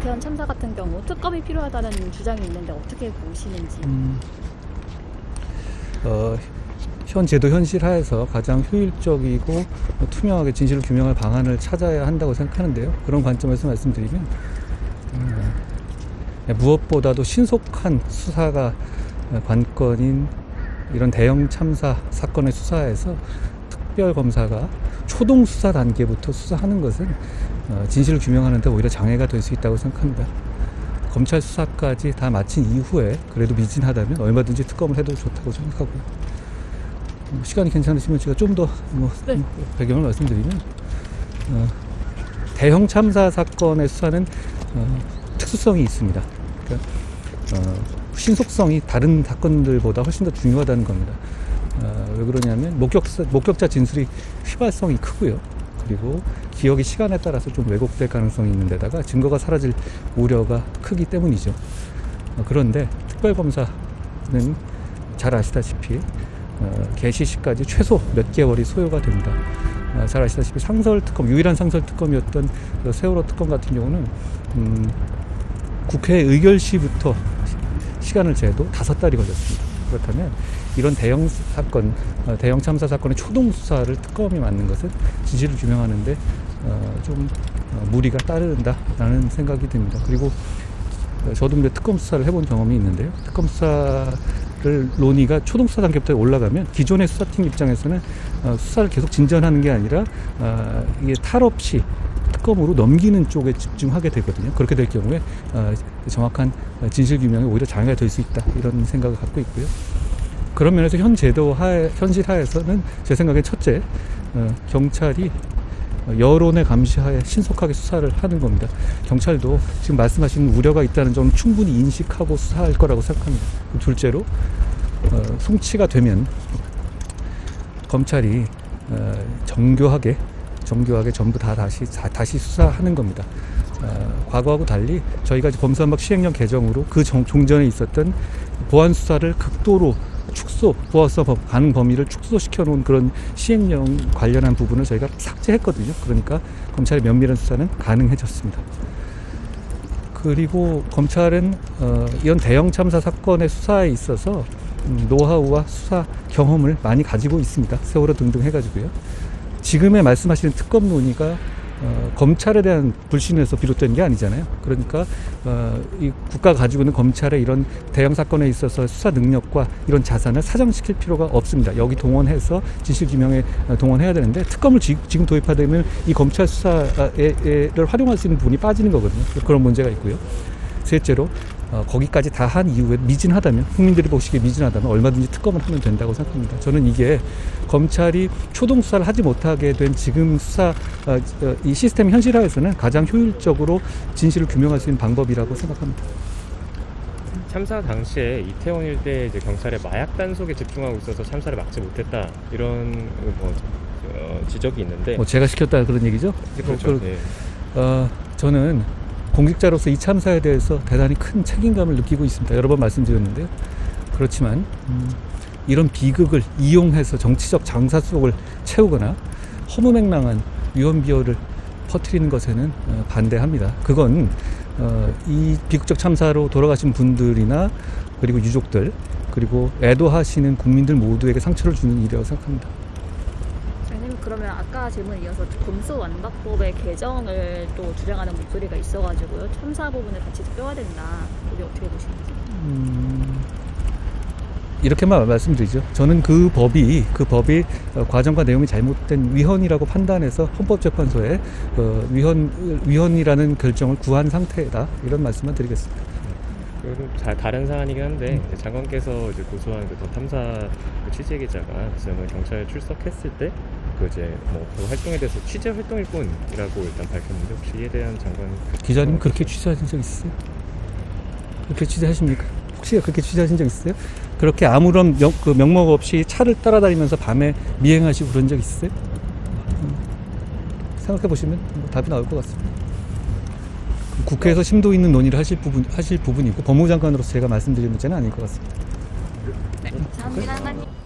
이태원 참사 같은 경우 특검이 필요하다는 주장이 있는데 어떻게 보시는지. 현 제도 현실 하에서 가장 효율적이고 투명하게 진실을 규명할 방안을 찾아야 한다고 생각하는데요. 그런 관점에서 말씀드리면 무엇보다도 신속한 수사가 관건인 이런 대형 참사 사건의 수사에서 특별검사가 초동 수사 단계부터 수사하는 것은 진실을 규명하는 데 오히려 장애가 될 수 있다고 생각합니다. 검찰 수사까지 다 마친 이후에 그래도 미진하다면 얼마든지 특검을 해도 좋다고 생각하고요. 시간이 괜찮으시면 제가 좀 더 네. 배경을 말씀드리면 대형 참사 사건의 수사는 특수성이 있습니다. 그러니까 신속성이 다른 사건들보다 훨씬 더 중요하다는 겁니다. 왜 그러냐면 목격자 진술이 휘발성이 크고요. 그리고 기억이 시간에 따라서 좀 왜곡될 가능성이 있는 데다가 증거가 사라질 우려가 크기 때문이죠. 그런데 특별검사는 잘 아시다시피 개시 시까지 최소 몇 개월이 소요가 됩니다. 잘 아시다시피 상설특검, 유일한 상설특검이었던 그 세월호 특검 같은 경우는 국회 의결 시부터 시간을 재도 5달이 걸렸습니다. 그렇다면 이런 대형 사건, 대형 참사 사건의 초동 수사를 특검이 맡는 것은 진실을 규명하는데 좀 무리가 따른다라는 생각이 듭니다. 그리고 저도 특검 수사를 해본 경험이 있는데요. 특검 수사를 논의가 초동 수사 단계부터 올라가면 기존의 수사팀 입장에서는 수사를 계속 진전하는 게 아니라 이게 탈 없이 특검으로 넘기는 쪽에 집중하게 되거든요. 그렇게 될 경우에 정확한 진실 규명에 오히려 장애가 될 수 있다, 이런 생각을 갖고 있고요. 그런 면에서 현 제도 현실 하에서는 제 생각엔 첫째, 경찰이 여론의 감시하에 신속하게 수사를 하는 겁니다. 경찰도 지금 말씀하신 우려가 있다는 점을 충분히 인식하고 수사할 거라고 생각합니다. 둘째로, 송치가 되면 검찰이 정교하게 전부 다시 수사하는 겁니다. 과거하고 달리 저희가 검수완박 시행령 개정으로 그 종전에 있었던 보안 수사를 극도로 보아서 가는 범위를 축소시켜 놓은 그런 시행령 관련한 부분을 저희가 삭제했거든요. 그러니까 검찰의 면밀한 수사는 가능해졌습니다. 그리고 검찰은 이런 대형 참사 사건의 수사에 있어서 노하우와 수사 경험을 많이 가지고 있습니다. 세월호 등등 해가지고요. 지금의 말씀하시는 특검 논의가 검찰에 대한 불신에서 비롯된 게 아니잖아요. 그러니까 이 국가가 가지고 있는 검찰의 이런 대형 사건에 있어서 수사 능력과 이런 자산을 사장시킬 필요가 없습니다. 여기 동원해서 진실 규명에 동원해야 되는데 특검을 지금 도입하려면 이 검찰 수사를 활용할 수 있는 부분이 빠지는 거거든요. 그런 문제가 있고요. 셋째로, 거기까지 다 한 이후에 미진하다면, 국민들이 보시기에 미진하다면 얼마든지 특검을 하면 된다고 생각합니다. 저는 이게 검찰이 초동 수사를 하지 못하게 된 지금 수사 이 시스템 현실화에서는 가장 효율적으로 진실을 규명할 수 있는 방법이라고 생각합니다. 참사 당시에 이태원 일대에 이제 경찰의 마약 단속에 집중하고 있어서 참사를 막지 못했다, 이런 지적이 있는데, 제가 시켰다 그런 얘기죠? 그렇죠. 네. 저는 공직자로서 이 참사에 대해서 대단히 큰 책임감을 느끼고 있습니다. 여러 번 말씀드렸는데요. 그렇지만 이런 비극을 이용해서 정치적 장사 속을 채우거나 허무맹랑한 위헌비어를 퍼뜨리는 것에는 반대합니다. 그건 이 비극적 참사로 돌아가신 분들이나 그리고 유족들, 그리고 애도하시는 국민들 모두에게 상처를 주는 일이라고 생각합니다. 그러면 아까 질문에 이어서 검수완박법의 개정을 또 주장하는 목소리가 있어가지고요. 참사 부분을 같이 빼야 된다. 이게 어떻게 보시는지? 이렇게만 말씀드리죠. 저는 그 법이 과정과 내용이 잘못된 위헌이라고 판단해서 헌법재판소에 위헌이라는 결정을 구한 상태다, 이런 말씀만 드리겠습니다. 그리고 다른 사안이긴 한데, 장관께서 이제 고소한 그 더 탐사 취재 기자가 경찰에 출석했을 때 그 활동에 대해서 취재 활동일 뿐이라고 일단 밝혔는데, 혹시 이에 대한 장관 기자님 그렇게 취재하신 적 있으세요? 그렇게 취재하십니까? 혹시 그렇게 취재하신 적 있어요? 그렇게 아무런 명목 없이 차를 따라다니면서 밤에 미행하시고 그런 적 있으세요? 생각해 보시면 답이 나올 것 같습니다. 국회에서 심도 있는 논의를 하실 부분이고 법무부 장관으로서 제가 말씀드릴 문제는 아닐 것 같습니다. 네, 감사합니다.